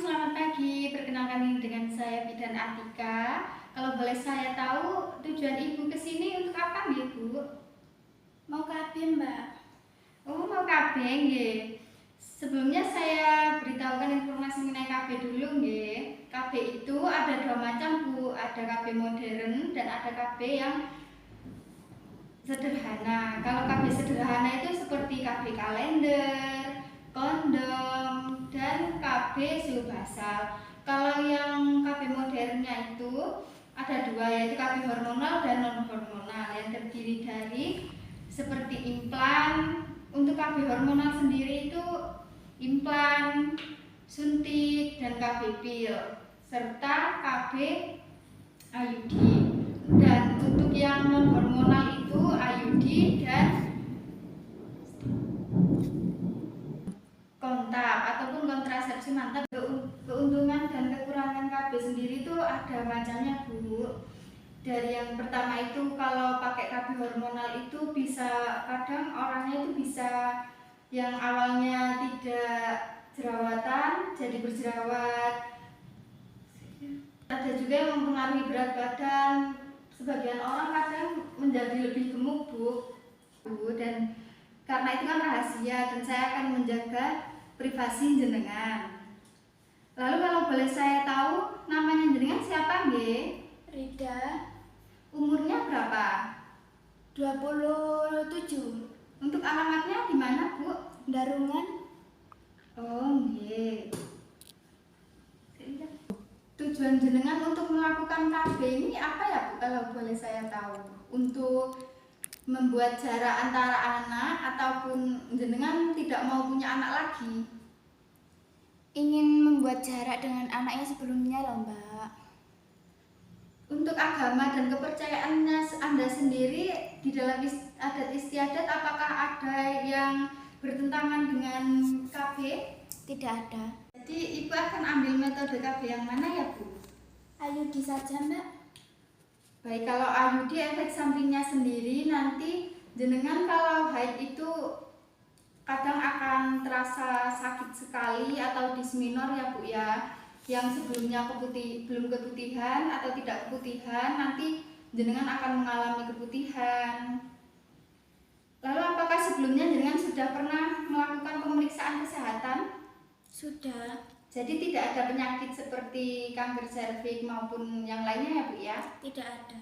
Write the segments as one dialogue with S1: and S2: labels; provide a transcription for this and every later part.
S1: selamat pagi. Perkenalkan ini dengan saya Bidan Atika. Kalau boleh saya tahu tujuan Ibu ke sini untuk apa nggih, Bu?
S2: Mau KB, Mbak.
S1: Oh, mau KB nggih. Sebelumnya saya beritahukan informasi mengenai KB dulu nggih. KB itu ada dua macam, Bu. Ada KB modern dan ada KB yang sederhana. Kalau KB sederhana itu seperti KB kalender, kondom, dan KB suhu basal. Kalau yang KB modernnya itu ada dua, yaitu KB hormonal dan non hormonal yang terdiri dari seperti implan. Untuk KB hormonal sendiri itu implan, suntik, dan KB pil, serta KB IUD. Dan untuk yang non hormonal itu IUD dan kontak ataupun kontrasepsi mantap. Keuntungan dan kekurangan KB sendiri itu ada macamnya, Bu. Dari yang pertama itu kalau pakai KB hormonal itu bisa kadang orangnya itu bisa yang awalnya tidak jerawatan jadi berjerawat. Ada juga yang mempengaruhi berat badan. Sebagian orang kadang menjadi lebih gemuk, Bu. Dan karena itu kan rahasia dan saya akan menjaga privasi jenengan. Lalu kalau boleh saya tahu namanya jenengan siapa nggih?
S2: Rida,
S1: Umurnya berapa?
S2: 27.
S1: Untuk alamatnya di mana, Bu?
S2: Darungan.
S1: Oh, nggih. Tujuan jenengan untuk melakukan KB ini apa ya, Bu? Kalau boleh saya tahu. Untuk membuat jarak antara anak ataupun jenengan tidak mau punya anak lagi?
S2: Ingin membuat jarak dengan anaknya sebelumnya loh, Mbak.
S1: Untuk agama dan kepercayaannya Anda sendiri di dalam adat istiadat, apakah ada yang bertentangan dengan KB?
S2: Tidak ada.
S1: Jadi Ibu akan ambil metode KB yang mana ya, Bu?
S2: IUD saja, Mbak.
S1: Baik, kalau IUD efek sampingnya sendiri nanti jenengan kalau haid itu kadang akan terasa sakit sekali atau disminor ya, Bu ya. Yang sebelumnya belum keputihan atau tidak keputihan, nanti jenengan akan mengalami keputihan. Lalu apakah sebelumnya jenengan sudah pernah melakukan pemeriksaan kesehatan?
S2: Sudah.
S1: Jadi tidak ada penyakit seperti kanker serviks maupun yang lainnya ya, Bu ya?
S2: Tidak ada.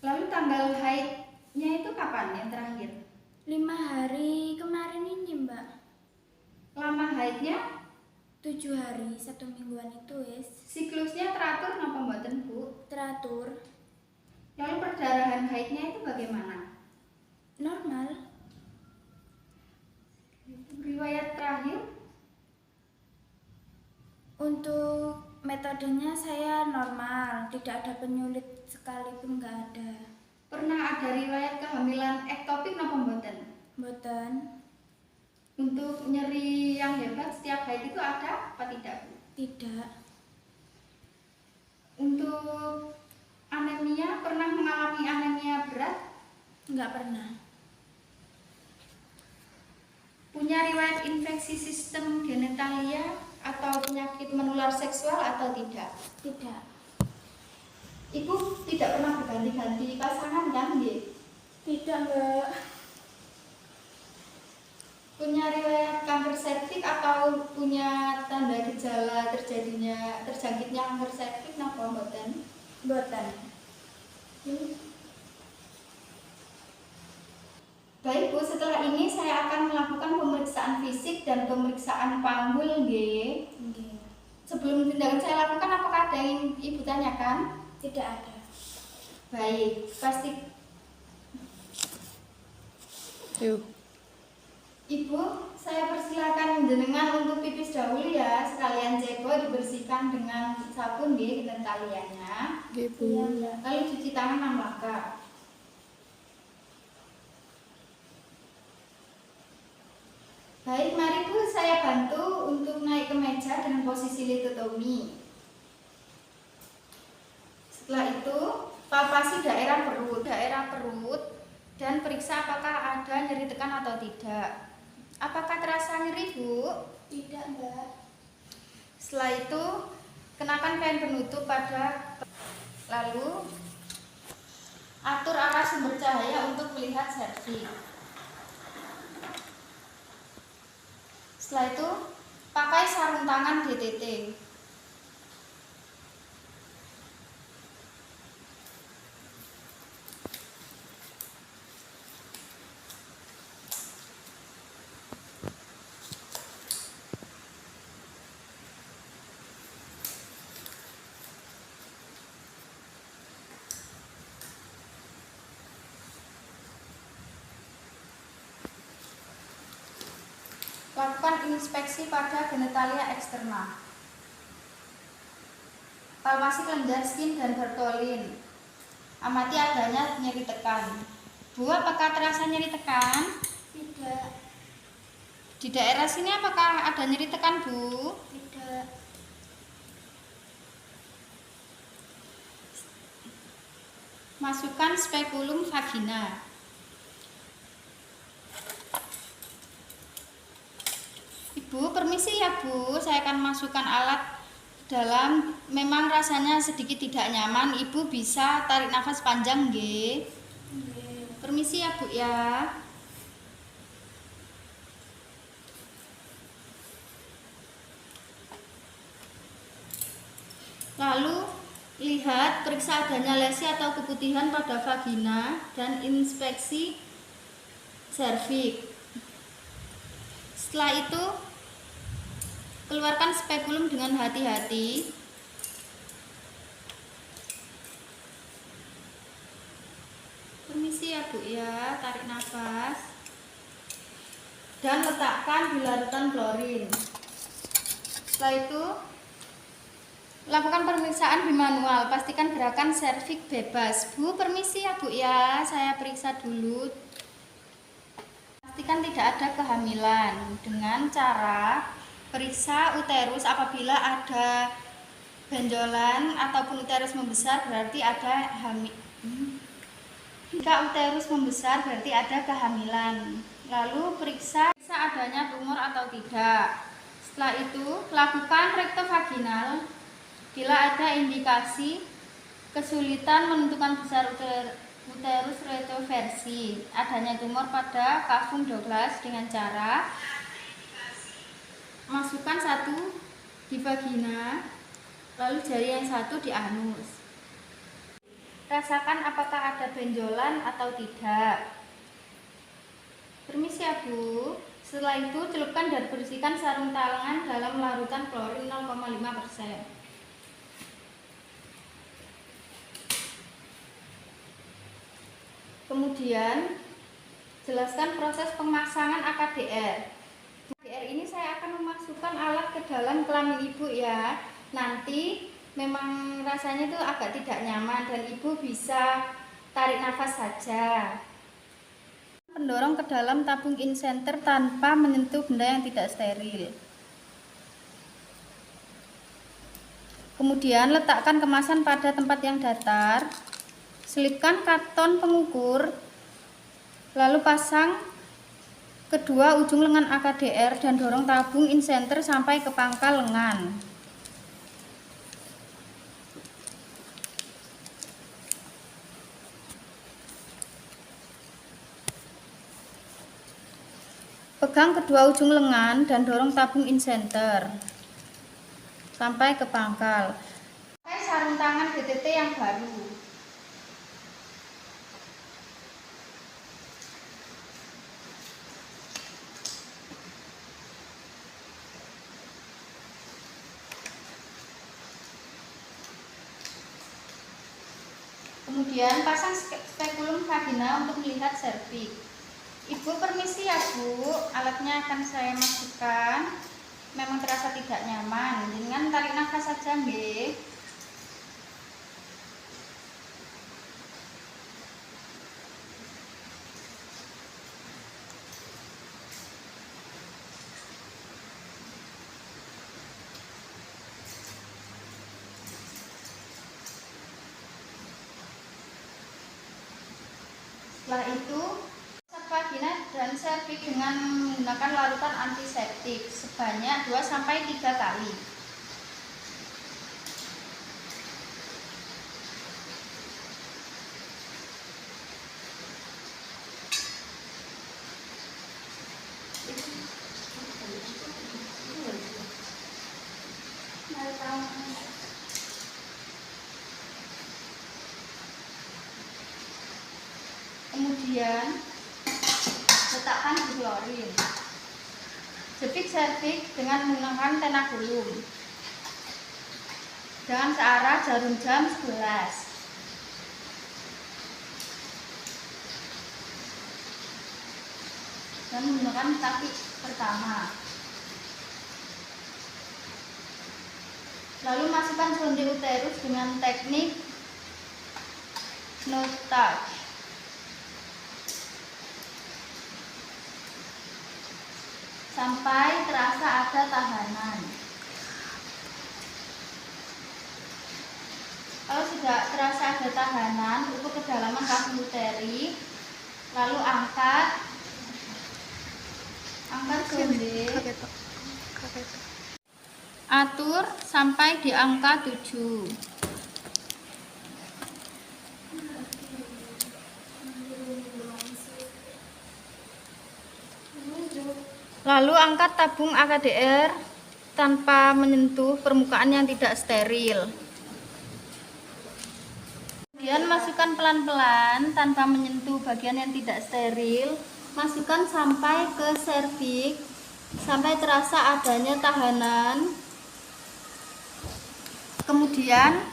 S1: Lalu tanggal haidnya itu kapan yang terakhir?
S2: 5 hari kemarin ini, Mbak.
S1: Lama haidnya?
S2: 7 hari, 1 mingguan itu wis.
S1: Siklusnya teratur napa mboten, Bu?
S2: Teratur.
S1: Lalu perdarahan haidnya itu bagaimana?
S2: Normal.
S1: Riwayat terakhir?
S2: Untuk metodenya saya normal, tidak ada penyulit sekalipun, nggak ada.
S1: Pernah ada riwayat kehamilan ektopik napa mboten?
S2: Mboten.
S1: Untuk nyeri yang hebat setiap haid itu ada apa tidak, Bu?
S2: Tidak.
S1: Untuk anemia, pernah mengalami anemia berat?
S2: Nggak pernah.
S1: Punya riwayat infeksi sistem genitalia atau penyakit menular seksual atau tidak?
S2: Tidak.
S1: Ibu tidak pernah berganti-ganti pasangan kan, nggih?
S2: Tidak, Mbak.
S1: Punya riwayat kanker serviks atau punya tanda gejala terjangkitnya kanker serviks napa mboten?
S2: Mboten.
S1: Baik, Bu, setelah ini saya akan melakukan pemeriksaan fisik dan pemeriksaan panggul nggih.
S2: Nggih.
S1: Sebelum tindakan saya lakukan, apakah ada yang Ibu tanyakan?
S2: Tidak ada.
S1: Baik, pasti.
S3: Yuk.
S1: Ibu, saya persilakan jenengan untuk pipis dahulu ya, sekalian ceko dibersihkan dengan sabun nggih dan taliannya.
S3: Ibu.
S1: Lalu cuci tangan 6 langkah. Baik, mari Bu, saya bantu untuk naik ke meja dengan posisi litotomi. Setelah itu, palpasi daerah perut dan periksa apakah ada nyeri tekan atau tidak. Apakah terasa nyeri, Bu?
S2: Tidak, Mbak.
S1: Setelah itu kenakan kain penutup lalu atur arah sumber cahaya untuk melihat serviks. Setelah itu pakai sarung tangan DTT. Lakukan inspeksi pada genitalia eksternal. Palpasi kelenjar skin dan Bartholin. Amati adanya nyeri tekan. Bu, apakah terasa nyeri tekan?
S2: Tidak.
S1: Di daerah sini apakah ada nyeri tekan, Bu?
S2: Tidak.
S1: Masukkan spekulum vagina. Ibu, permisi ya Bu, saya akan masukkan alat dalam. Memang rasanya sedikit tidak nyaman, Ibu bisa tarik nafas panjang, nggih?
S2: Nggih.
S1: Permisi ya Bu ya. Lalu lihat, periksa adanya lesi atau keputihan pada vagina dan inspeksi serviks. Setelah itu keluarkan spekulum dengan hati-hati. Permisi ya Bu ya, tarik nafas. Dan letakkan di larutan klorin. Setelah itu lakukan pemeriksaan di manual, pastikan gerakan serviks bebas. Bu, permisi ya Bu ya, saya periksa dulu. Pastikan tidak ada kehamilan dengan cara periksa uterus. Apabila ada benjolan ataupun uterus membesar berarti ada hamil. Jika uterus membesar berarti ada kehamilan. Lalu periksa adanya tumor atau tidak. Setelah itu lakukan rektovaginal. Bila ada indikasi kesulitan menentukan besar uterus retroversi, adanya tumor pada kavum Douglas dengan cara masukkan satu di vagina, lalu jari yang satu di anus. Rasakan apakah ada benjolan atau tidak. Permisi ya Bu. Setelah itu celupkan dan bersihkan sarung tangan dalam larutan klorin 0,5%. Kemudian jelaskan proses pemasangan AKDR. Ini saya akan memasukkan alat ke dalam kelamin ibu ya. Nanti memang rasanya itu agak tidak nyaman dan ibu bisa tarik nafas saja. Pendorong ke dalam tabung insenter tanpa menyentuh benda yang tidak steril. Kemudian letakkan kemasan pada tempat yang datar. Selipkan karton pengukur. Lalu pasang kedua ujung lengan AKDR dan dorong tabung insenter sampai ke pangkal lengan. Pegang kedua ujung lengan dan dorong tabung insenter sampai ke pangkal. Pakai sarung tangan DTT yang baru. Kemudian pasang spekulum vagina untuk melihat serviks. Ibu, permisi ya Bu, alatnya akan saya masukkan. Memang terasa tidak nyaman, dengan tarik nafas saja nggih. Setelah itu vagina dan serviks dengan menggunakan larutan antiseptik sebanyak 2-3 kali. Kemudian letakkan di klorin. Jepit serviks dengan menggunakan tenakulum. Dengan searah jarum jam 11. Dan menggunakan kaki pertama. Lalu masukkan sonde uterus dengan teknik no touch. Sampai terasa ada tahanan. Kalau sudah terasa ada tahanan, ukur kedalaman kaki uteri, lalu angkat sonde, atur sampai di angka 7. Lalu angkat tabung AKDR tanpa menyentuh permukaan yang tidak steril. Kemudian masukkan pelan-pelan tanpa menyentuh bagian yang tidak steril. Masukkan sampai ke serviks, sampai terasa adanya tahanan. Kemudian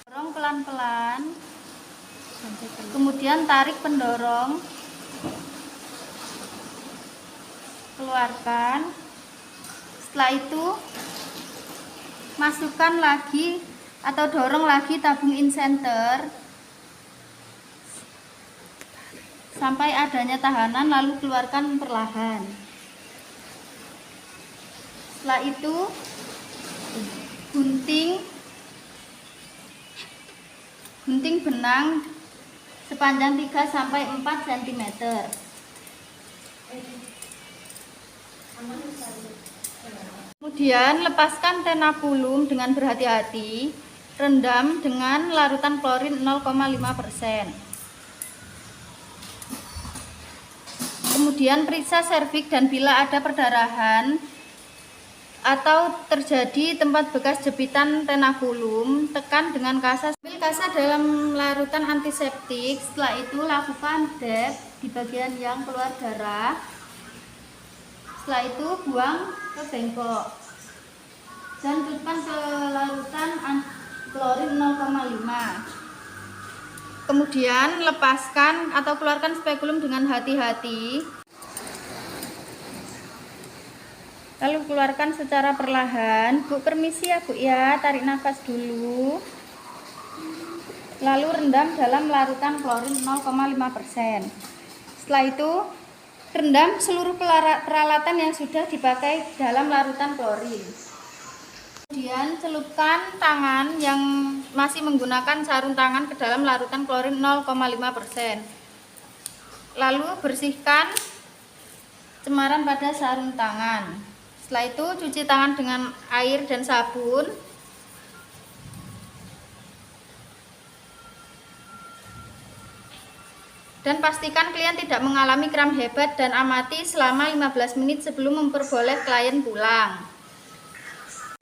S1: dorong pelan-pelan. Kemudian tarik pendorong. Keluarkan. Setelah itu masukkan lagi atau dorong lagi tabung in-center sampai adanya tahanan, lalu keluarkan perlahan. Setelah itu gunting benang sepanjang 3-4 cm. Kemudian lepaskan tenakulum dengan berhati-hati, rendam dengan larutan klorin 0,5%. Kemudian periksa serviks dan bila ada perdarahan atau terjadi tempat bekas jepitan tenakulum, tekan dengan kasa. Ambil kasa dalam larutan antiseptik. Setelah itu lakukan dab di bagian yang keluar darah. Setelah itu buang ke bengkok dan tutupkan ke larutan klorin 0,5. Kemudian lepaskan atau keluarkan spekulum dengan hati-hati. Lalu keluarkan secara perlahan. Bu, permisi ya Bu ya, tarik nafas dulu. Lalu rendam dalam larutan klorin 0,5%. Setelah itu rendam seluruh peralatan yang sudah dipakai dalam larutan klorin. Kemudian celupkan tangan yang masih menggunakan sarung tangan ke dalam larutan klorin 0,5%. Lalu bersihkan cemaran pada sarung tangan. Setelah itu cuci tangan dengan air dan sabun. Dan pastikan klien tidak mengalami kram hebat dan amati selama 15 menit sebelum memperboleh klien pulang.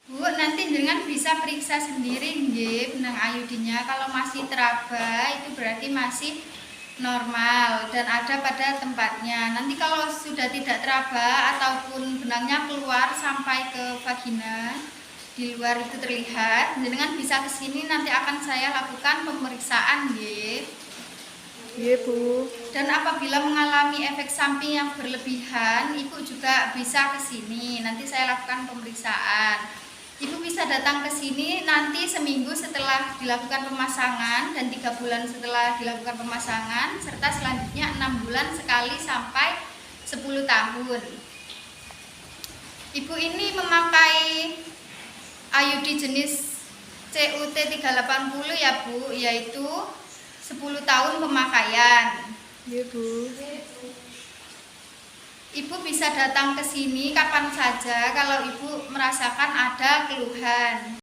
S1: Bu, nanti dengan bisa periksa sendiri nggih benang ayudinya. Kalau masih teraba itu berarti masih normal dan ada pada tempatnya. Nanti kalau sudah tidak teraba ataupun benangnya keluar sampai ke vagina, di luar itu terlihat, dengan bisa ke sini nanti akan saya lakukan pemeriksaan nggih.
S3: Iya Bu.
S1: Dan apabila mengalami efek samping yang berlebihan, Ibu juga bisa ke sini. Nanti saya lakukan pemeriksaan. Ibu bisa datang ke sini nanti seminggu setelah dilakukan pemasangan dan 3 bulan setelah dilakukan pemasangan, serta selanjutnya 6 bulan sekali sampai 10 tahun. Ibu ini memakai IUD jenis CUT 380 ya Bu, yaitu 10 tahun pemakaian.
S3: Iya Bu.
S1: Ibu bisa datang ke sini kapan saja kalau Ibu merasakan ada keluhan.